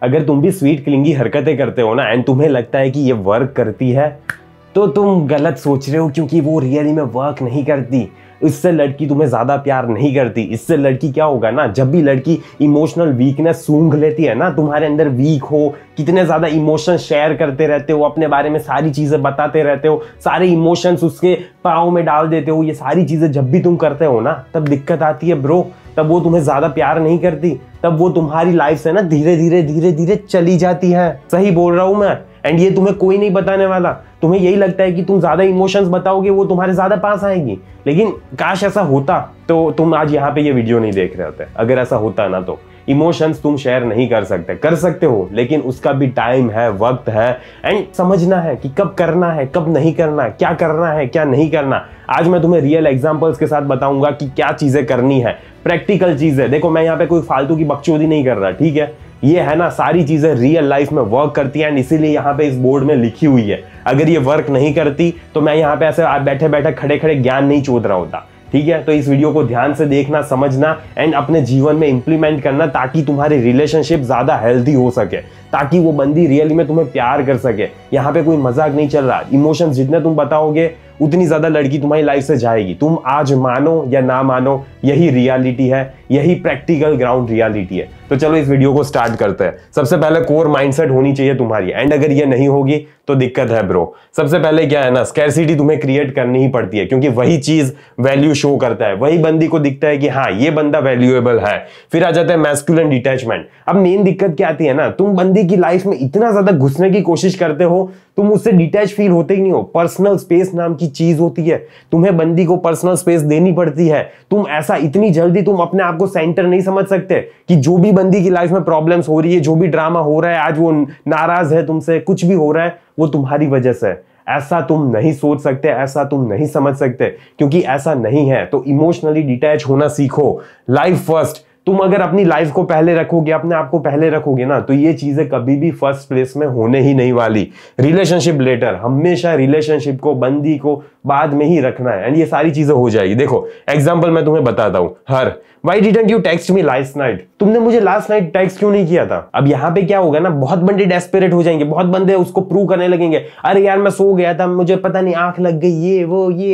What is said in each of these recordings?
अगर तुम भी स्वीट क्लिंगी हरकतें करते हो ना एंड तुम्हें लगता है कि ये वर्क करती है तो तुम गलत सोच रहे हो, क्योंकि वो रियली में वर्क नहीं करती। इससे लड़की तुम्हें ज्यादा प्यार नहीं करती। इससे लड़की क्या होगा ना, जब भी लड़की इमोशनल वीकनेस सूंघ लेती है ना, तुम्हारे अंदर वीक हो, कितने ज्यादा इमोशन शेयर करते रहते हो, अपने बारे में सारी चीजें बताते रहते हो, सारे इमोशंस उसके पाँव में डाल देते हो, ये सारी चीजें जब भी तुम करते हो ना तब दिक्कत आती है ब्रो। तब वो तुम्हें ज्यादा प्यार नहीं करती, तब वो तुम्हारी लाइफ से ना धीरे धीरे चली जाती है। सही बोल रहा हूं मैं। एंड ये तुम्हें कोई नहीं बताने वाला। तुम्हें यही लगता है कि तुम ज्यादा इमोशंस बताओगे वो तुम्हारे ज्यादा पास आएगी, लेकिन काश ऐसा होता तो तुम आज यहाँ पे ये वीडियो नहीं देख रहे होते। अगर ऐसा होता ना तो इमोशंस तुम शेयर नहीं कर सकते, कर सकते हो लेकिन उसका भी टाइम है, वक्त है, एंड समझना है कि कब करना है कब नहीं करना, क्या करना है क्या नहीं करना। आज मैं तुम्हें रियल एग्जांपल्स के साथ बताऊंगा कि क्या चीजें करनी है, प्रैक्टिकल चीजें। देखो मैं यहाँ पे कोई फालतू की बकचोदी नहीं कर रहा, ठीक है। ये है ना सारी चीजें रियल लाइफ में वर्क करती है एंड इसीलिए यहाँ पे इस बोर्ड में लिखी हुई है। अगर ये वर्क नहीं करती तो मैं यहाँ पे ऐसे बैठे बैठे खड़े खड़े ज्ञान नहीं चोद रहा होता, ठीक है। तो इस वीडियो को ध्यान से देखना, समझना एंड अपने जीवन में इंप्लीमेंट करना, ताकि तुम्हारी रिलेशनशिप ज्यादा हेल्दी हो सके, ताकि वो बंदी रियली में तुम्हें प्यार कर सके। यहाँ पे कोई मजाक नहीं चल रहा। इमोशंस जितने तुम बताओगे उतनी ज्यादा लड़की तुम्हारी लाइफ से जाएगी। तुम आज मानो या ना मानो, यही रियलिटी है, यही प्रैक्टिकल ग्राउंड रियलिटी है। तो चलो इस वीडियो को स्टार्ट करते हैं। सबसे पहले कोर माइंडसेट होनी चाहिए तुम्हारी, एंड अगर ये नहीं होगी तो दिक्कत है ब्रो। सबसे पहले क्या है ना, स्कैरसिटी तुम्हें क्रिएट करनी ही पड़ती है, क्योंकि वही चीज वैल्यू शो करता है। वही बंदी को दिखता है कि हाँ ये बंदा वैल्यूएबल है। फिर आ जाता है मैस्कुलिन डिटैचमेंट। अब मेन दिक्कत क्या आती है ना, तुम बंदी की लाइफ में इतना ज्यादा घुसने की कोशिश करते हो, तुम उससे डिटैच फील होते ही नहीं हो। पर्सनल स्पेस नाम की चीज होती है, तुम्हें बंदी को पर्सनल स्पेस देनी पड़ती है। तुम ऐसा इतनी जल्दी तुम अपने आप को सेंटर नहीं समझ सकते कि जो भी बंदी की लाइफ में प्रॉब्लम्स हो रही है, जो भी ड्रामा हो रहा है, आज वो नाराज है तुमसे, कुछ भी हो रहा है वो तुम्हारी वजह से। ऐसा तुम नहीं सोच सकते, ऐसा तुम नहीं समझ सकते, क्योंकि ऐसा नहीं है। तो इमोशनली डिटैच होना सीखो। Life first. तुम अगर अपनी लाइफ को पहले रखोगे, अपने आप को पहले रखोगे ना, तो ये चीजें कभी भी फर्स्ट प्लेस में होने ही नहीं वाली। रिलेशनशिप लेटर, हमेशा रिलेशनशिप को, बंदी को बाद में ही रखना है एंड ये सारी चीजें हो जाएगी। देखो एग्जांपल मैं तुम्हें बताता हूं। Why didn't you text me last night? तुमने मुझे लास्ट नाइट टेक्स्ट क्यों नहीं किया था? अब यहाँ पे क्या होगा ना, बहुत बंदे डेस्परेट हो जाएंगे, बहुत बंदे उसको प्रूव करने लगेंगे, अरे यार मैं सो गया था, मुझे पता नहीं आंख लग गई, ये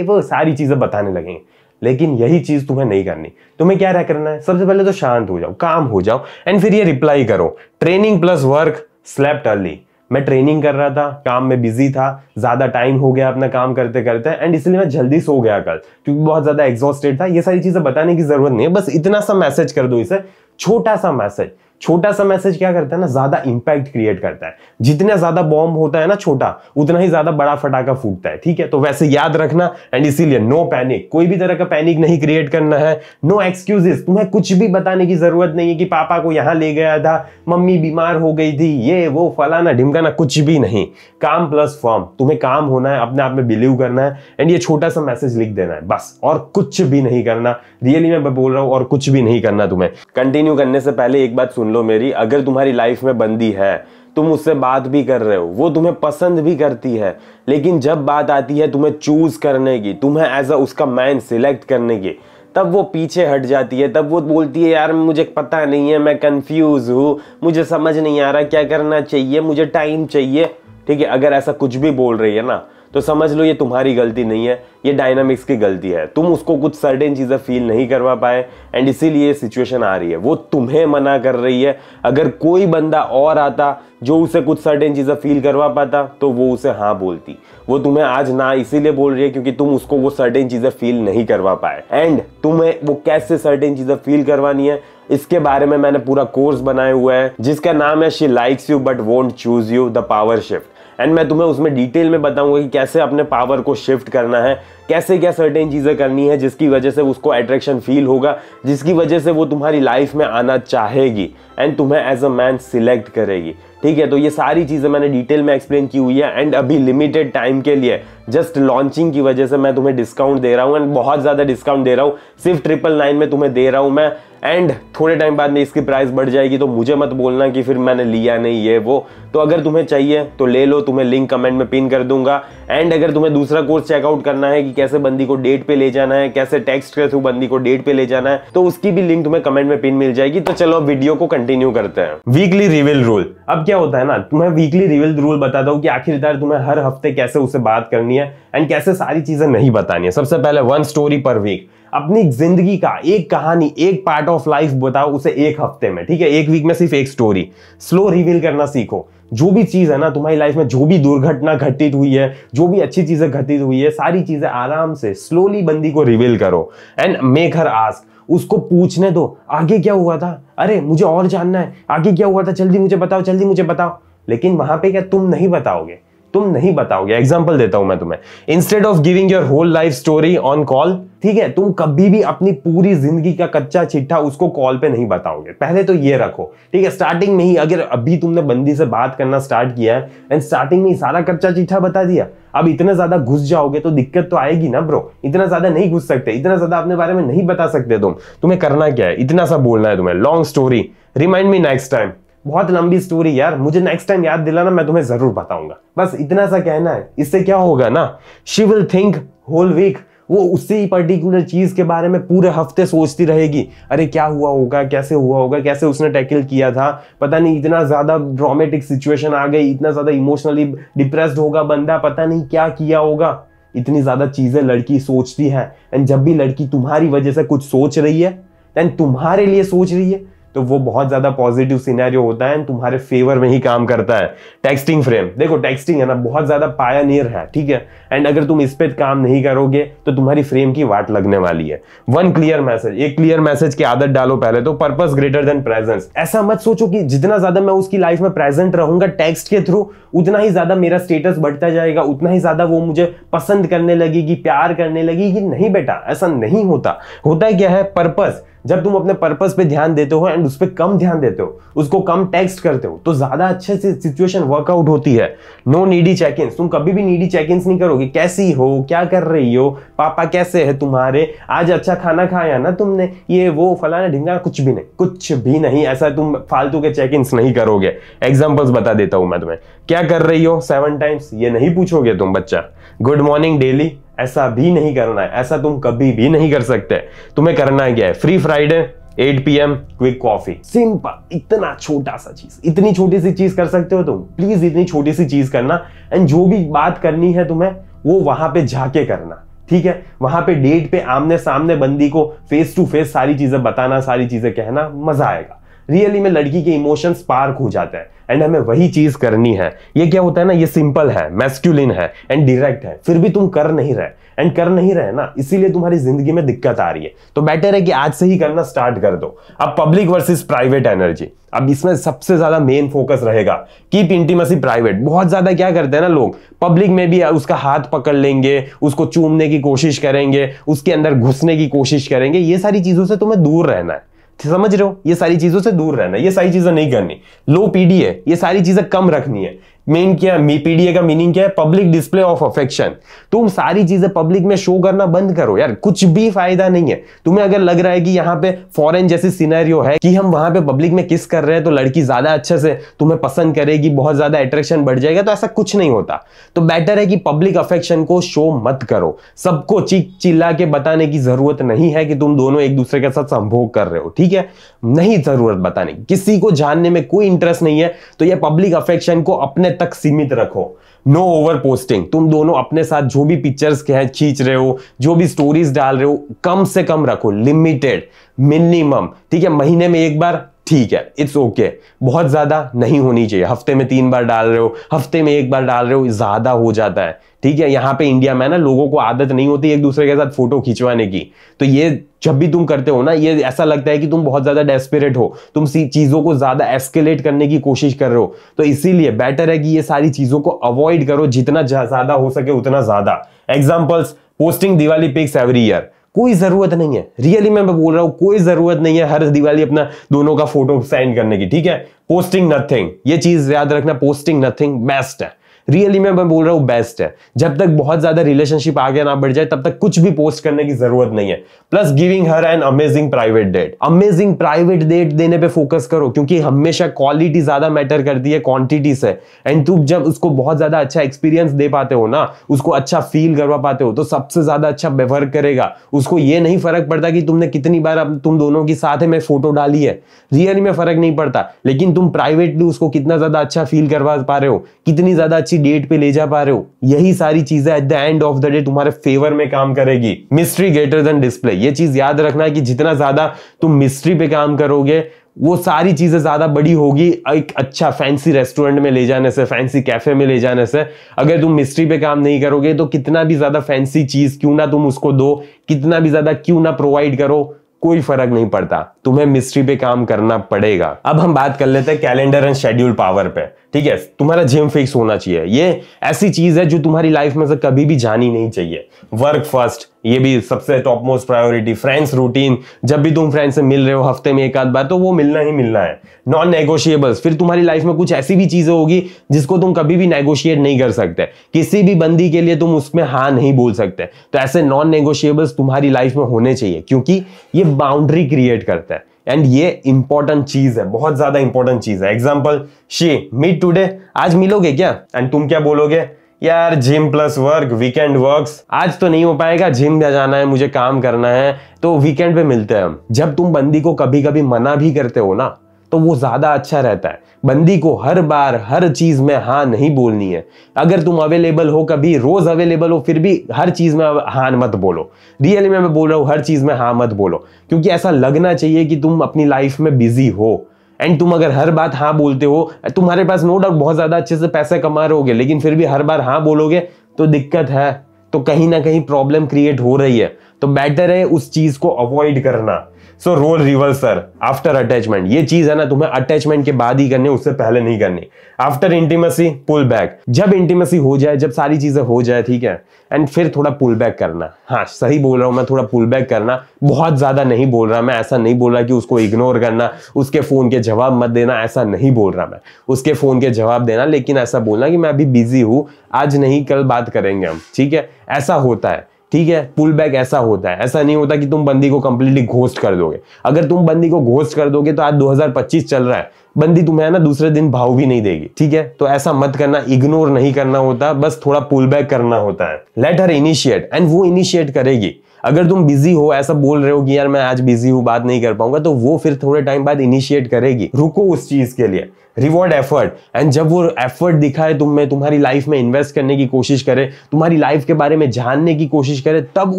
वो सारी चीजें बताने लगेंगे। लेकिन यही चीज तुम्हें नहीं करनी। तुम्हें क्या करना है, सबसे पहले तो शांत हो जाओ, काम हो जाओ एंड फिर ये रिप्लाई करो। Training plus work, slept early. मैं ट्रेनिंग कर रहा था, काम में बिजी था, ज्यादा टाइम हो गया अपना काम करते करते एंड इसलिए मैं जल्दी सो गया कल, क्योंकि बहुत ज्यादा एग्जॉस्टेड था। ये सारी चीजें बताने की जरूरत नहीं है, बस इतना सा मैसेज कर दो इसे, छोटा सा मैसेज। छोटा सा मैसेज क्या करता है ना, ज्यादा इंपैक्ट क्रिएट करता है। जितना ज्यादा बॉम्ब होता है ना छोटा, उतना ही ज्यादा बड़ा फटाका फूटता है, ठीक है। तो वैसे याद रखना एंड इसीलिए नो पैनिक, कोई भी तरह का पैनिक नहीं क्रिएट करना है। नो एक्सक्यूजेस, तुम्हें कुछ भी बताने की जरूरत नहीं है कि पापा को यहां ले गया था, मम्मी बीमार हो गई थी, ये वो फलाना ढिमकाना, कुछ भी नहीं। काम प्लस फॉर्म, तुम्हें काम होना है, अपने आप में बिलीव करना है एंड ये छोटा सा मैसेज लिख देना है बस, और कुछ भी नहीं करना। रियली मैं बोल रहा हूं, और कुछ भी नहीं करना तुम्हें। कंटिन्यू करने से पहले एक बात सुन लो मेरी, अगर तुम्हारी लाइफ में बंदी है, तुम उससे बात भी कर रहे हो, वो तुम्हें पसंद भी करती है, लेकिन जब बात आती है तुम्हें चूज करने की, तुम्हें एज अ उसका मैन सिलेक्ट करने की, तब वो पीछे हट जाती है। तब वो बोलती है यार मुझे पता नहीं है, मैं कंफ्यूज हूं, मुझे समझ नहीं आ रहा क्या करना चाहिए, मुझे टाइम चाहिए, ठीक है। अगर ऐसा कुछ भी बोल रही है ना, तो समझ लो ये तुम्हारी गलती नहीं है, ये डायनामिक्स की गलती है। तुम उसको कुछ सर्टेन चीजें फील नहीं करवा पाए एंड इसीलिए ये सिचुएशन आ रही है। वो तुम्हें मना कर रही है। अगर कोई बंदा और आता जो उसे कुछ सर्टेन चीजें फील करवा पाता तो वो उसे हाँ बोलती। वो तुम्हें आज ना इसीलिए बोल रही है क्योंकि तुम उसको वो सर्टेन चीजें फील नहीं करवा पाए। एंड तुम्हें वो कैसे सर्टेन चीजें फील करवानी है, इसके बारे में मैंने पूरा कोर्स बनाया हुआ है, जिसका नाम है she likes you but won't choose you, the power shift. And मैं तुम्हें उसमें डिटेल में बताऊंगा कि कैसे अपने पावर को शिफ्ट करना है, कैसे क्या सर्टेन चीजें करनी है जिसकी वजह से उसको अट्रैक्शन फील होगा, जिसकी वजह से वो तुम्हारी लाइफ में आना चाहेगी एंड तुम्हें एज अ मैन सिलेक्ट करेगी। ठीक है। तो ये सारी चीजें मैंने डिटेल में एक्सप्लेन की हुई है एंड अभी लिमिटेड टाइम के लिए जस्ट लॉन्चिंग की वजह से मैं तुम्हें डिस्काउंट दे रहा हूं एंड बहुत ज्यादा डिस्काउंट दे रहा हूं, सिर्फ 999 में तुम्हें दे रहा हूं मैं। एंड थोड़े टाइम बाद में इसकी प्राइस बढ़ जाएगी, तो मुझे मत बोलना कि फिर मैंने लिया नहीं ये वो। तो अगर तुम्हें चाहिए तो ले लो, तुम्हें लिंक कमेंट में पिन कर दूंगा। एंड अगर तुम्हें दूसरा कोर्स चेकआउट करना है कि कैसे बंदी को डेट पे ले जाना है, कैसे टेक्स्ट के थ्रू बंदी को डेट पे ले जाना है, तो उसकी भी लिंक तुम्हें कमेंट में पिन मिल जाएगी। तो चलो वीडियो को कंटिन्यू करते हैं। Weekly reveal rule. अब क्या होता है ना, तुम्हें वीकली रिवील रूल बताता हूँ कि आखिरकार तुम्हें हर हफ्ते कैसे उससे बात करनी है एंड कैसे सारी चीजें नहीं बतानी है। सबसे पहले 1 स्टोरी पर वीक। अपनी जिंदगी का एक कहानी, एक पार्ट ऑफ लाइफ बताओ उसे एक हफ्ते में, ठीक है। एक वीक में सिर्फ एक स्टोरी। स्लो रिवील करना सीखो। जो भी चीज है ना तुम्हारी लाइफ में, जो भी दुर्घटना घटित हुई है, जो भी अच्छी चीजें घटित हुई है, सारी चीजें आराम से स्लोली बंदी को रिवील करो एंड मेक हर आस्क। उसको पूछने दो आगे क्या हुआ था, अरे मुझे और जानना है आगे क्या हुआ था, जल्दी मुझे बताओ, जल्दी मुझे बताओ। लेकिन वहां पे क्या तुम नहीं बताओगे, तुम नहीं बताओगे। एग्जांपल देता हूं मैं तुम्हें, instead of giving your whole life story on call, ठीक है, तुम कभी भी अपनी पूरी जिंदगी का कच्चा चिट्ठा उसको कॉल पे नहीं बताओगे। पहले तो ये रखो, ठीक है। स्टार्टिंग में ही अगर अभी तुमने बंदी से बात करना स्टार्ट किया है एंड स्टार्टिंग में ही सारा कच्चा चिट्ठा बता दिया, अब इतने ज्यादा घुस जाओगे तो दिक्कत तो आएगी ना ब्रो। इतना ज्यादा नहीं घुस सकते, इतना ज्यादा अपने बारे में नहीं बता सकते तुम। तुम्हें करना क्या है, इतना सा बोलना है तुम्हें, long story, remind me next time. बहुत लंबी स्टोरी यार, मुझे नेक्स्ट टाइम याद दिलाना, मैं तुम्हें जरूर बताऊंगा। बस इतना सा कहना है। इससे क्या होगा ना, she will think whole week. वो उसी पर्टिकुलर चीज के बारे में पूरे हफ्ते सोचती रहेगी, अरे क्या हुआ होगा, कैसे हुआ होगा, कैसे उसने टैकल किया था, पता नहीं इतना ज्यादा ड्रामेटिक सिचुएशन आ गई, इतना ज्यादा इमोशनली डिप्रेस्ड होगा बंदा, पता नहीं क्या किया होगा। इतनी ज्यादा चीजें लड़की सोचती है एंड जब भी लड़की तुम्हारी वजह से कुछ सोच रही है एंड तुम्हारे लिए सोच रही है, तो वो बहुत ज्यादा पॉजिटिव सिनेरियो होता है, तुम्हारे फेवर में ही काम करता है। टेक्सटिंग फ्रेम, देखो टेक्सटिंग है ना बहुत ज्यादा पायनियर है, ठीक है। एंड अगर तुम इस पे काम नहीं करोगे तो तुम्हारी फ्रेम की वाट लगने वाली है। 1 क्लियर मैसेज, एक क्लियर मैसेज की आदत डालो पहले तो। Purpose greater than presence. ऐसा मत सोचो कि जितना ज्यादा मैं उसकी लाइफ में प्रेजेंट रहूंगा टेक्स्ट के थ्रू, उतना ही ज्यादा मेरा स्टेटस बढ़ता जाएगा, उतना ही ज्यादा वो मुझे पसंद करने लगेगी, प्यार करने लगेगी। नहीं बेटा, ऐसा नहीं होता। होता क्या है, पर्पस। जब तुम अपने पर्पस पे ध्यान देते हो एंड उस पर कम ध्यान देते हो, उसको कम टेक्स्ट करते हो, तो ज्यादा अच्छे से सिचुएशन वर्कआउट होती है। No needy check in. तुम कभी भी नीडी चेक इन नहीं करोगे, कैसी हो, क्या कर रही हो, पापा कैसे है तुम्हारे, आज अच्छा खाना खाया ना तुमने, ये वो फलाना ढिंगाना, कुछ भी नहीं, कुछ भी नहीं। ऐसा तुम फालतू के चेक इन नहीं करोगे। एग्जाम्पल्स बता देता हूं मैं तुम्हें। क्या कर रही हो 7 टाइम्स, ये नहीं पूछोगे तुम बच्चा। गुड मॉर्निंग डेली, ऐसा भी नहीं करना है, ऐसा तुम कभी भी नहीं कर सकते। तुम्हें करना है क्या है, free Friday 8 PM quick coffee. Simple, इतना छोटा सा चीज, इतनी छोटी सी चीज कर सकते हो तुम। प्लीज इतनी छोटी सी चीज करना एंड जो भी बात करनी है तुम्हें वो वहां पे जाके करना, ठीक है। वहां पे डेट पे आमने सामने बंदी को फेस टू फेस सारी चीजें बताना, सारी चीजें कहना, मजा आएगा। रियली में लड़की के इमोशंस स्पार्क हो जाते हैं एंड हमें वही चीज करनी है। ये क्या होता है ना, ये सिंपल है, मैस्कुलिन है एंड डायरेक्ट है, फिर भी तुम कर नहीं रहे एंड कर नहीं रहे ना, इसीलिए तुम्हारी जिंदगी में दिक्कत आ रही है। तो बेटर है कि आज से ही करना स्टार्ट कर दो। अब पब्लिक वर्सेस प्राइवेट एनर्जी। अब इसमें सबसे ज्यादा मेन फोकस रहेगा कीप इंटीमेसी प्राइवेट। बहुत ज्यादा क्या करते हैं ना लोग, पब्लिक में भी उसका हाथ पकड़ लेंगे, उसको चूमने की कोशिश करेंगे, उसके अंदर घुसने की कोशिश करेंगे। ये सारी चीजों से तुम्हें दूर रहना है, समझ रहे हो। ये सारी चीजों से दूर रहना, ये सारी चीजें नहीं करनी। लो PDA, ये सारी चीजें कम रखनी है। मेन क्या है, PDA का मीनिंग क्या है, पब्लिक डिस्प्ले ऑफ अफेक्शन। तुम सारी चीजें पब्लिक में शो करना बंद करो यार, कुछ भी फायदा नहीं है। तुम्हें अगर लग रहा है कि यहाँ पे फॉरेन जैसी सिनेरियो है कि हम वहां पे पब्लिक में किस कर रहे हैं तो लड़की ज्यादा अच्छे से तुम्हें पसंद करेगी, बहुत ज्यादा अट्रैक्शन बढ़ जाएगा, तो ऐसा कुछ नहीं होता। तो बेटर है कि पब्लिक अफेक्शन को शो मत करो। सबको चीख चिल्ला के बताने की जरूरत नहीं है कि तुम दोनों एक दूसरे के साथ संभोग कर रहे हो, ठीक है। नहीं जरूरत बताने की, किसी को जानने में कोई इंटरेस्ट नहीं है, तो ये पब्लिक अफेक्शन को अपने तक सीमित रखो। No over posting. तुम दोनों अपने साथ जो भी पिक्चर्स खींच रहे हो, जो भी स्टोरीज डाल रहे हो, कम से कम रखो, लिमिटेड, मिनिमम, ठीक है। महीने में एक बार ठीक है, इट्स ओके। बहुत ज्यादा नहीं होनी चाहिए। हफ्ते में 3 बार डाल रहे हो, हफ्ते में 1 बार डाल रहे हो, ज्यादा हो जाता है, ठीक है। यहाँ पे इंडिया में ना लोगों को आदत नहीं होती एक दूसरे के साथ फोटो खिंचवाने की, तो ये जब भी तुम करते हो ना, ये ऐसा लगता है कि तुम बहुत ज्यादा डेस्परेट हो, तुम चीजों को ज्यादा एस्केलेट करने की कोशिश कर रहे हो। तो इसीलिए बेटर है कि ये सारी चीजों को अवॉइड करो, जितना ज्यादा हो सके उतना ज्यादा। Examples, posting Diwali pics every year. कोई जरूरत नहीं है, रियली मैं बोल रहा हूं, कोई जरूरत नहीं है हर दिवाली अपना दोनों का फोटो सेंड करने की, ठीक है। पोस्टिंग नथिंग, ये चीज याद रखना, पोस्टिंग नथिंग बेस्ट है, रियली मैं बोल रहा हूं बेस्ट है। जब तक बहुत ज्यादा रिलेशनशिप आगे ना बढ़ जाए तब तक कुछ भी पोस्ट करने की जरूरत नहीं है। प्लस गिविंग हर an amazing private date, amazing private date देने पे फोकस करो, क्योंकि हमेशा क्वालिटी ज्यादा मैटर करती है क्वांटिटी से। एंड तुम जब उसको बहुत ज्यादा अच्छा एक्सपीरियंस दे पाते हो ना, उसको अच्छा फील करवा पाते हो, तो सबसे ज्यादा अच्छा वर्क करेगा। उसको ये नहीं फर्क पड़ता कि तुमने कितनी बार तुम दोनों की साथ में फोटो डाली है, रियली में फर्क नहीं पड़ता, लेकिन तुम प्राइवेटली उसको कितना ज्यादा अच्छा फील करवा पा रहे हो, कितनी ज्यादा अच्छी डेट पे ले जा पा रहे हो, यही सारी चीजें at the end of the day तुम्हारे फेवर में काम करेगी। मिस्ट्री ग्रेटर देन डिस्प्ले, ये चीज याद रखना है कि जितना ज्यादा तुम मिस्ट्री पे काम करोगे वो सारी चीजें ज्यादा बड़ी होगी एक अच्छा फैंसी रेस्टोरेंट में ले जाने से, फैंसी कैफे में ले जाने से। अगर तुम मिस्ट्री पे काम नहीं करोगे तो कितना भी ज्यादा फैंसी चीज क्यों ना तुम उसको दो, कितना भी ज्यादा क्यों ना प्रोवाइड करो, कोई फर्क नहीं पड़ता, तुम्हें मिस्ट्री पे काम करना पड़ेगा। अब हम बात कर लेते हैं कैलेंडर एंड शेड्यूल पावर पे, ठीक है। तुम्हारा जिम फिक्स होना चाहिए, ये ऐसी चीज है जो तुम्हारी लाइफ में से कभी भी जानी नहीं चाहिए। वर्क फर्स्ट, ये भी सबसे top most priority. Friends routine, जब भी तुम फ्रेंड से मिल रहे हो हफ्ते में एक आध बार, तो वो मिलना ही मिलना है। नॉन नेगोशिएबल्स, फिर तुम्हारी लाइफ में कुछ ऐसी भी चीजें होगी जिसको तुम कभी भी नेगोशिएट नहीं कर सकते, किसी भी बंदी के लिए तुम उसमें हाँ नहीं बोल सकते, तो ऐसे नॉन नेगोशिएबल्स तुम्हारी लाइफ में होने चाहिए, क्योंकि ये बाउंड्री क्रिएट करता है। एंड ये इंपॉर्टेंट चीज है, बहुत ज्यादा इंपॉर्टेंट चीज है। एग्जांपल, शी मीट टुडे, आज मिलोगे क्या? एंड तुम क्या बोलोगे? यार gym plus work, weekend works, आज तो नहीं हो पाएगा, जिम जाना है, मुझे काम करना है, तो वीकेंड पे मिलते हैं हम। जब तुम बंदी को कभी कभी मना भी करते हो ना, तो वो ज्यादा अच्छा रहता है। बंदी को हर बार हर चीज में हाँ नहीं बोलनी है। अगर तुम अवेलेबल हो, कभी रोज अवेलेबल हो, फिर भी हर चीज में हाँ मत बोलो। रियली मैं बोल रहा हूं, हर चीज में हाँ मत बोलो, क्योंकि ऐसा लगना चाहिए कि तुम अपनी लाइफ में बिजी हो। एंड तुम अगर हर बात हाँ बोलते हो, तुम्हारे पास नो डाउट बहुत ज्यादा अच्छे से पैसे कमा रहोगे, लेकिन फिर भी हर बार हाँ बोलोगे तो दिक्कत है, तो कहीं ना कहीं प्रॉब्लम क्रिएट हो रही है। तो बेटर है उस चीज को अवॉइड करना। So role reversal after attachment, ये चीज है ना तुम्हें अटैचमेंट के बाद ही करनी, उससे पहले नहीं करनी। आफ्टर इंटीमेसी पुल बैक, जब इंटीमेसी हो जाए, जब सारी चीजें हो जाए, ठीक है, एंड फिर थोड़ा पुल बैक करना। हाँ सही बोल रहा हूं मैं, थोड़ा पुल बैक करना, बहुत ज्यादा नहीं बोल रहा मैं, ऐसा नहीं बोल रहा कि उसको इग्नोर करना, उसके फोन के जवाब मत देना, ऐसा नहीं बोल रहा मैं। उसके फोन के जवाब देना, लेकिन ऐसा बोलना कि मैं अभी बिजी हूं, आज नहीं कल बात करेंगे हम, ठीक है, ऐसा होता है, ठीक है। पुल बैक ऐसा होता है, ऐसा नहीं होता कि तुम बंदी को कंप्लीटली घोस्ट कर दोगे। अगर तुम बंदी को घोस्ट कर दोगे तो आज 2025 चल रहा है, बंदी तुम्हें ना दूसरे दिन भाव भी नहीं देगी, ठीक है। तो ऐसा मत करना, इग्नोर नहीं करना होता, बस थोड़ा पुल बैक करना होता है। लेट हर इनिशिएट, एंड वो इनिशिएट करेगी। अगर तुम बिजी हो, ऐसा बोल रहे हो कि यार मैं आज बिजी हूं, बात नहीं कर पाऊंगा, तो वो फिर थोड़े टाइम बाद इनिशिएट करेगी। रुको उस चीज के लिए, रिवॉर्ड एफर्ट, एंड जब वो एफर्ट दिखाए तुम्हें, तुम्हारी लाइफ में इन्वेस्ट करने की कोशिश करे, तुम्हारी लाइफ के बारे में जानने की कोशिश करे, तब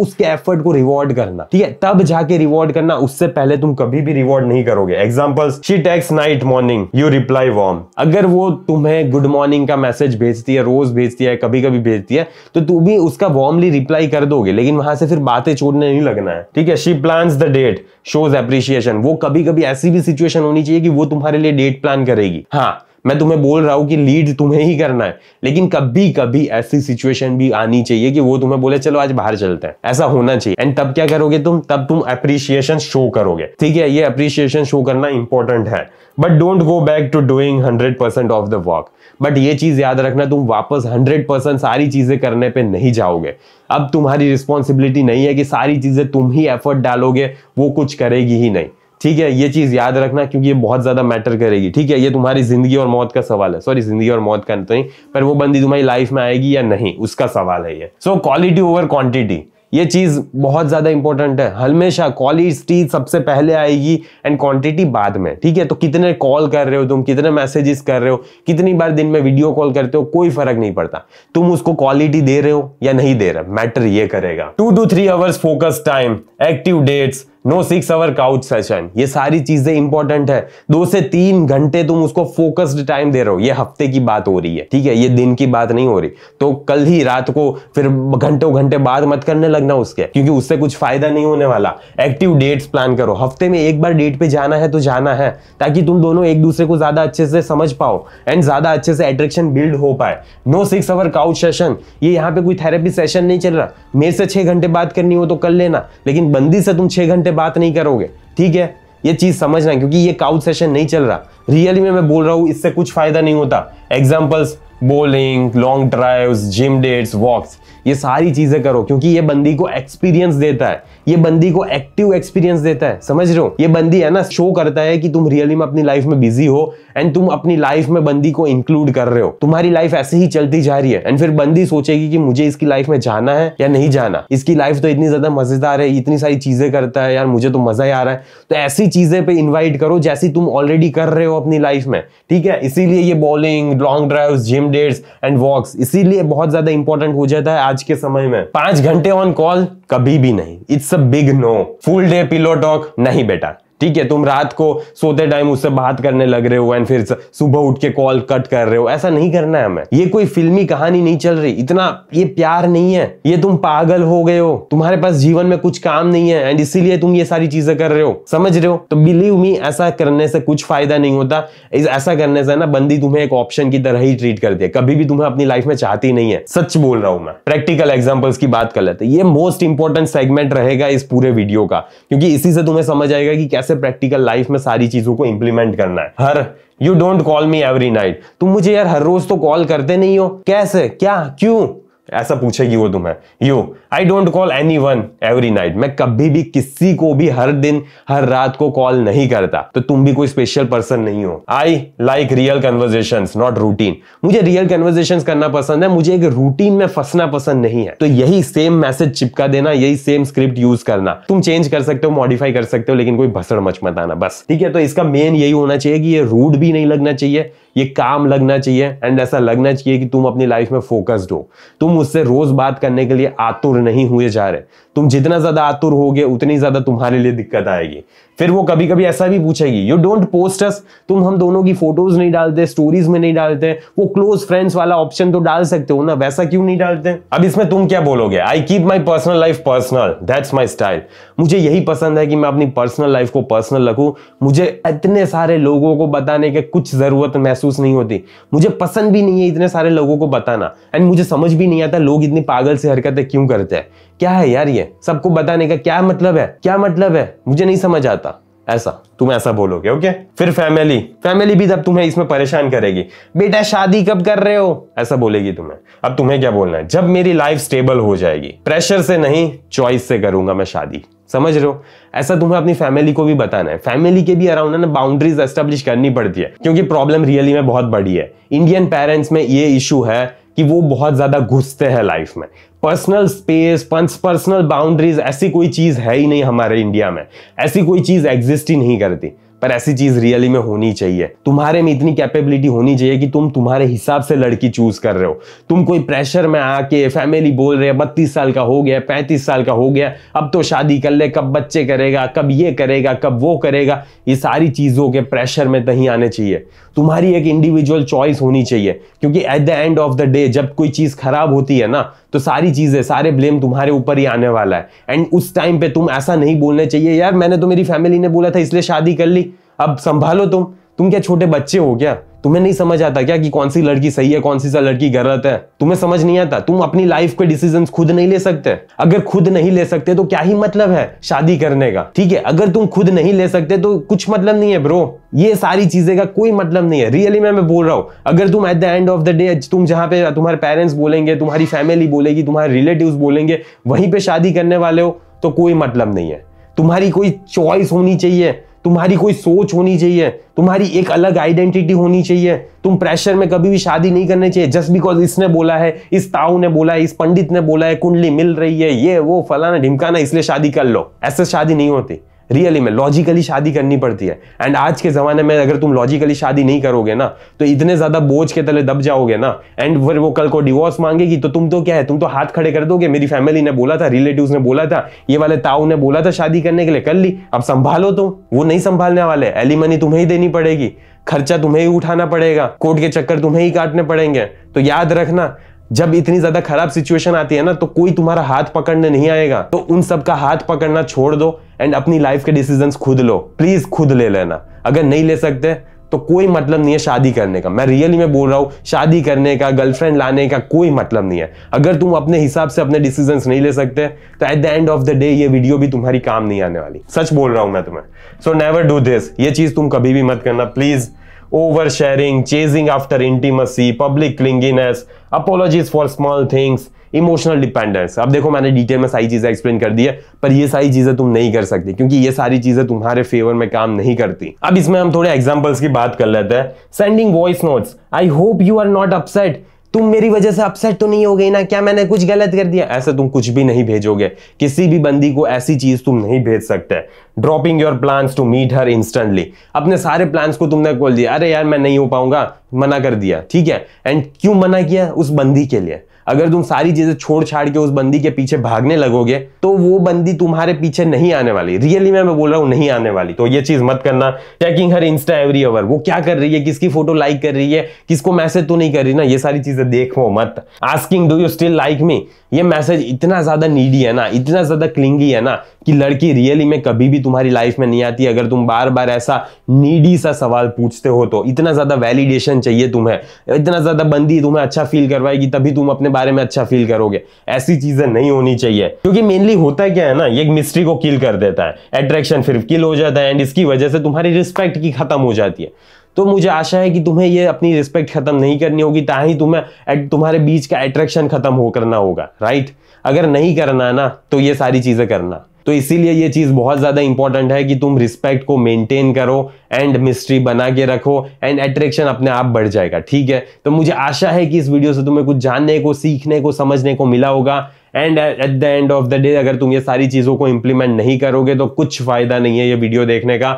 उसके एफर्ट को रिवॉर्ड करना, ठीक है, तब जाके रिवॉर्ड करना, उससे पहले तुम कभी भी रिवॉर्ड नहीं करोगे। Examples, she text night morning, you reply warm, अगर वो तुम्हें गुड मॉर्निंग का मैसेज भेजती है, रोज भेजती है, कभी कभी भेजती है, तो तुम भी उसका वार्मली रिप्लाई कर दोगे, लेकिन वहां से फिर बातें छोड़ने नहीं लगना है, ठीक है। She plans the date, shows appreciation, वो कभी कभी ऐसी भी सिचुएशन होनी चाहिए कि वो तुम्हारे लिए डेट प्लान करेगी। हाँ मैं तुम्हें बोल रहा हूं कि लीड तुम्हें ही करना है, लेकिन कभी कभी ऐसी सिचुएशन भी आनी चाहिए कि वो तुम्हें बोले चलो आज बाहर चलते हैं, ऐसा होना चाहिए। एंड तब क्या करोगे तुम? तब तुम अप्रिशिएशन शो करोगे, ठीक है। ये अप्रिशिएशन शो करना इंपॉर्टेंट है, but don't go back to doing 100% of the work. But ये चीज याद रखना, तुम वापस 100% सारी चीजें करने पे नहीं जाओगे। अब तुम्हारी रिस्पॉन्सिबिलिटी नहीं है कि सारी चीजें तुम ही एफर्ट डालोगे, वो कुछ करेगी ही नहीं, ठीक है। ये चीज याद रखना, क्योंकि ये बहुत ज्यादा मैटर करेगी, ठीक है। ये तुम्हारी जिंदगी और मौत का सवाल है, सॉरी जिंदगी और मौत का नहीं, पर वो बंदी तुम्हारी लाइफ में आएगी या नहीं, उसका सवाल है ये। सो क्वालिटी ओवर क्वांटिटी, ये चीज बहुत ज्यादा इंपॉर्टेंट है। हमेशा क्वालिटी सबसे पहले आएगी एंड क्वांटिटी बाद में, ठीक है। तो कितने कॉल कर रहे हो तुम, कितने मैसेजेस कर रहे हो, कितनी बार दिन में वीडियो कॉल करते हो, कोई फर्क नहीं पड़ता, तुम उसको क्वालिटी दे रहे हो या नहीं दे रहे, मैटर ये करेगा। 2 to 3 hours focus time, active dates, no 6 hour couch session, ये सारी चीजें इंपॉर्टेंट है। 2 से 3 घंटे तुम उसको फोकस्ड टाइम दे रहे हो, ये हफ्ते की बात हो रही है, ठीक है, ये दिन की बात नहीं हो रही। तो कल ही रात को फिर घंटों घंटे बाद मत करने लगना उसके, क्योंकि उससे कुछ फायदा नहीं होने वाला। एक्टिव डेट्स प्लान करो, हफ्ते में एक बार डेट पे जाना है तो जाना है, ताकि तुम दोनों एक दूसरे को ज्यादा अच्छे से समझ पाओ एंड ज्यादा अच्छे से अट्रैक्शन बिल्ड हो पाए। नो 6 आवर काउच सेशन, ये यहाँ पे कोई थेरेपी सेशन नहीं चल रहा। मेरे से 6 घंटे बात करनी हो तो कर लेना, लेकिन बंदी से तुम 6 घंटे बात नहीं करोगे, ठीक है, ये चीज समझना, क्योंकि ये काउच सेशन नहीं चल रहा। रियली में मैं बोल रहा हूं, इससे कुछ फायदा नहीं होता। Examples, bowling, long drives, gym dates, walks, ये सारी चीजें करो, क्योंकि ये बंदी को एक्सपीरियंस देता है, ये बंदी को एक्टिव एक्सपीरियंस देता है, समझ रहे हो। ये बंदी है ना, शो करता है कि तुम रियली में अपनी लाइफ में बिजी हो एंड तुम अपनी लाइफ में बंदी को इंक्लूड कर रहे हो। तुम्हारी लाइफ ऐसे ही चलती जा रही है एंड फिर बंदी सोचेगी कि मुझे इसकी लाइफ में जाना है या नहीं जाना, इसकी लाइफ तो इतनी ज्यादा मजेदार है, इतनी सारी चीजें करता है यार, मुझे तो मजा ही आ रहा है। तो ऐसी चीजें पे इन्वाइट करो जैसी तुम ऑलरेडी कर रहे हो अपनी लाइफ में, ठीक है। इसीलिए ये bowling, long drives, gym dates and walks इसीलिए बहुत ज्यादा इंपॉर्टेंट हो जाता है आज के समय में। 5 घंटे ऑन कॉल कभी भी नहीं, it's a big no. Full day pillow talk नहीं बेटा, ठीक है। तुम रात को सोते टाइम उससे बात करने लग रहे हो एंड फिर सुबह उठ के कॉल कट कर रहे हो, ऐसा नहीं करना है हमें। ये कोई फिल्मी कहानी नहीं चल रही, इतना ये प्यार नहीं है, ये तुम पागल हो गए हो, तुम्हारे पास जीवन में कुछ काम नहीं है एंड इसीलिए तुम ये सारी चीजें कर रहे हो, समझ रहे हो। तो बिलीव मी, ऐसा करने से कुछ फायदा नहीं होता। ऐसा करने से ना बंदी तुम्हें एक ऑप्शन की तरह ही ट्रीट करती है, कभी भी तुम्हें अपनी लाइफ में चाहती नहीं है। सच बोल रहा हूं मैं। प्रैक्टिकल एग्जांपल्स की बात कर लेते हैं, ये मोस्ट इंपॉर्टेंट सेगमेंट रहेगा इस पूरे वीडियो का, क्योंकि इसी से तुम्हें समझ आएगा कि कैसे प्रैक्टिकल लाइफ में सारी चीजों को इंप्लीमेंट करना है। You don't call me every night, तुम मुझे यार हर रोज तो कॉल करते नहीं हो, कैसे, क्या, क्यों, ऐसा पूछेगी वो तुम्हें। You I don't call anyone every night, मैं कभी भी किसी को भी हर दिन हर रात को कॉल नहीं करता, तो तुम भी कोई स्पेशल पर्सन नहीं हो। I like real conversations not routine, मुझे रियल कन्वर्सेशंस करना पसंद है, मुझे एक रूटीन में फंसना पसंद नहीं है। तो यही सेम मैसेज चिपका देना, यही सेम स्क्रिप्ट यूज करना। तुम चेंज कर सकते हो, मॉडिफाई कर सकते हो, लेकिन कोई भसड़ मच मत आना बस, ठीक है। तो इसका मेन यही होना चाहिए कि ये रूड भी नहीं लगना चाहिए, ये काम लगना चाहिए एंड ऐसा लगना चाहिए कि तुम अपनी लाइफ में फोकस्ड हो, तुम उससे रोज बात करने के लिए आतुर नहीं हुए जा रहे। तुम जितना ज्यादा आतुर होगे उतनी ज्यादा तुम्हारे लिए दिक्कत आएगी। फिर वो कभी कभी ऐसा भी पूछेगी, यू डोंट पोस्ट अस, तुम हम दोनों की फोटोज नहीं डालते, स्टोरीज में नहीं डालते, वो क्लोज फ्रेंड्स वाला ऑप्शन तो डाल सकते हो ना, वैसा क्यों नहीं डालते। अब इसमें तुम क्या बोलोगे, I keep my personal life personal, that's my style, मुझे यही पसंद है कि मैं अपनी पर्सनल लाइफ को पर्सनल रखूं, मुझे इतने सारे लोगों को बताने के कुछ जरूरत महसूस नहीं होती, मुझे पसंद भी नहीं है इतने सारे लोगों को बताना एंड मुझे समझ भी नहीं आता लोग इतनी पागल से हरकतें क्यों करते हैं। क्या है यार ये सबको बताने का क्या मतलब है, क्या मतलब है, मुझे नहीं समझ आता। ऐसा तुम ऐसा बोलोगे, ओके। फिर फैमिली भी तब तुम्हें इसमें परेशान करेगी, बेटा शादी कब कर रहे हो, ऐसा बोलेगी तुम्हें। अब तुम्हें क्या बोलना है, जब मेरी लाइफ स्टेबल हो जाएगी, प्रेशर से नहीं चॉइस से करूंगा मैं शादी, समझ रहे हो। ऐसा तुम्हें अपनी फैमिली को भी बताना है। फैमिली के भी अराउंड ना बाउंड्रीज एस्टेब्लिश करनी पड़ती है, क्योंकि प्रॉब्लम रियली में बहुत बड़ी है। इंडियन पेरेंट्स में ये इशू है कि वो बहुत ज्यादा घुसते हैं लाइफ में। पर्सनल स्पेस, पर्सनल बाउंड्रीज ऐसी कोई चीज है ही नहीं हमारे इंडिया में, ऐसी कोई चीज एग्जिस्ट ही नहीं करती। पर ऐसी चीज रियली में होनी चाहिए, तुम्हारे में इतनी कैपेबिलिटी होनी चाहिए कि तुम तुम्हारे हिसाब से लड़की चूज कर रहे हो। तुम कोई प्रेशर में आके फैमिली बोल रहे हैं 32 साल का हो गया, 35 साल का हो गया, अब तो शादी कर ले, कब बच्चे करेगा, कब ये करेगा, कब वो करेगा, ये सारी चीजों के प्रेशर में नहीं आने चाहिए। तुम्हारी एक इंडिविजुअल चॉइस होनी चाहिए, क्योंकि at the end of the day जब कोई चीज खराब होती है ना, तो सारी चीजें, सारे ब्लेम तुम्हारे ऊपर ही आने वाला है। एंड उस टाइम पे तुम ऐसा नहीं बोलने चाहिए, यार मैंने तो मेरी फैमिली ने बोला था इसलिए शादी कर ली, अब संभालो तुम क्या छोटे बच्चे हो क्या, तुम्हें नहीं समझ आता क्या कि कौन सी लड़की सही है, कौन सी लड़की गलत है, तुम्हें समझ नहीं आता। तुम अपनी लाइफ के डिसीजंस खुद नहीं ले सकते, अगर खुद नहीं ले सकते तो क्या ही मतलब है शादी करने का, ठीक है। अगर तुम खुद नहीं ले सकते तो कुछ मतलब नहीं है ब्रो, ये सारी चीजें का कोई मतलब नहीं है। रियली मैं बोल रहा हूं, अगर तुम at the end of the day तुम जहां पे तुम्हारे पेरेंट्स बोलेंगे, तुम्हारी फैमिली बोलेगी, तुम्हारे रिलेटिव्स बोलेंगे, वहीं पे शादी करने वाले हो, तो कोई मतलब नहीं है। तुम्हारी कोई चॉइस होनी चाहिए, तुम्हारी कोई सोच होनी चाहिए, तुम्हारी एक अलग आइडेंटिटी होनी चाहिए। तुम प्रेशर में कभी भी शादी नहीं करनी चाहिए जस्ट बिकॉज इसने बोला है, इस ताऊ ने बोला है, इस पंडित ने बोला है, कुंडली मिल रही है, ये वो फलाना ढिमकाना, इसलिए शादी कर लो। ऐसे शादी नहीं होती। रियली में लॉजिकली शादी करनी पड़ती है। एंड आज के जमाने में अगर तुम लॉजिकली शादी नहीं करोगे ना तो इतने ज्यादा बोझ के तले दब जाओगे ना, एंड फिर वो कल को डिवोर्स मांगेगी तो तुम तो क्या है, तुम तो हाथ खड़े कर दोगे। मेरी फैमिली ने बोला था, रिलेटिव्स ने बोला था, ये वाले ताऊ ने बोला था शादी करने के लिए, कर ली, अब संभालो तुम। वो नहीं संभालने वाले, एलिमनी तुम्हें ही देनी पड़ेगी, खर्चा तुम्हें ही उठाना पड़ेगा, कोर्ट के चक्कर तुम्हें ही काटने पड़ेंगे। तो याद रखना, जब इतनी ज्यादा खराब सिचुएशन आती है ना तो कोई तुम्हारा हाथ पकड़ने नहीं आएगा। तो उन सब का हाथ पकड़ना छोड़ दो एंड अपनी लाइफ के डिसीजंस खुद लो, प्लीज खुद ले लेना। अगर नहीं ले सकते तो कोई मतलब नहीं है शादी करने का। मैं रियली में बोल रहा हूं, शादी करने का, गर्लफ्रेंड लाने का कोई मतलब नहीं है। अगर तुम अपने हिसाब से अपने डिसीजंस नहीं ले सकते तो at the end of the day ये वीडियो भी तुम्हारी काम नहीं आने वाली। सच बोल रहा हूं मैं तुम्हें। सो नेवर डू दिस, ये चीज तुम कभी भी मत करना please. Over sharing, chasing after intimacy, public clinginess, apologies for small things, emotional dependence. अब देखो मैंने डिटेल में सारी चीजें एक्सप्लेन कर दी है, पर ये सारी चीजें तुम नहीं कर सकती क्योंकि ये सारी चीजें तुम्हारे फेवर में काम नहीं करती। अब इसमें हम थोड़े एग्जांपल्स की बात कर लेते हैं। Sending voice notes, I hope you are not upset, तुम मेरी वजह से अपसेट तो नहीं हो गई ना, क्या मैंने कुछ गलत कर दिया? ऐसे तुम कुछ भी नहीं भेजोगे, किसी भी बंदी को ऐसी चीज तुम नहीं भेज सकते। Dropping your plans to meet her instantly, अपने सारे प्लान्स को तुमने बोल दिया, अरे यार मैं नहीं हो पाऊंगा, मना कर दिया, ठीक है। एंड क्यों मना किया? उस बंदी के लिए। अगर तुम सारी चीजें छोड़ छाड़ के उस बंदी के पीछे भागने लगोगे तो वो बंदी तुम्हारे पीछे नहीं आने वाली। रियली में मैं बोल रहा हूं, नहीं आने वाली। तो ये चीज मत करना। चेकिंग हर इंस्टा एवरी आवर, वो क्या कर रही है, किसकी फोटो लाइक कर रही है, किसको मैसेज तो नहीं कर रही ना, ये सारी चीजें देखो मत। Asking do you still like me, ये मैसेज इतना ज्यादा नीडी है ना, इतना ज्यादा क्लिंगी है ना कि लड़की रियली में कभी भी तुम्हारी लाइफ में नहीं आती अगर तुम बार बार ऐसा नीडी सा सवाल पूछते हो तो। इतना ज्यादा वैलिडेशन चाहिए तुम्हें, इतना ज्यादा बंदी तुम्हें अच्छा फील करवाएगी तभी तुम अपने बारे में अच्छा फील करोगे। ऐसी चीजें नहीं होनी चाहिए क्योंकि मेनली होता क्या है ना, ये मिस्ट्री को किल कर देता है, अट्रैक्शन फिर किल हो जाता है एंड इसकी वजह से तुम्हारी रिस्पेक्ट की खत्म हो जाती है। तो मुझे आशा है कि तुम्हें ये अपनी रिस्पेक्ट खत्म नहीं करनी होगी, ताकि तुम्हें तुम्हारे बीच का अट्रैक्शन खत्म हो करना होगा, राइट। अगर नहीं करना है ना तो ये सारी चीजें करना। तो इसीलिए ये चीज बहुत ज्यादा इंपॉर्टेंट है कि तुम रिस्पेक्ट को मेंटेन करो एंड मिस्ट्री बना के रखो एंड अट्रैक्शन अपने आप बढ़ जाएगा, ठीक है। तो मुझे आशा है कि इस वीडियो से तुम्हें कुछ जानने को, सीखने को, समझने को मिला होगा। And at the end of the day अगर तुम ये सारी चीजों को इंप्लीमेंट नहीं करोगे तो कुछ फायदा नहीं है ये वीडियो देखने का।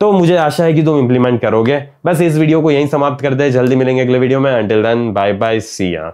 तो मुझे आशा है कि तुम इंप्लीमेंट करोगे। बस इस वीडियो को यहीं समाप्त करते हैं, जल्दी मिलेंगे अगले वीडियो में। अंटिल देन बाय बाय, सी या।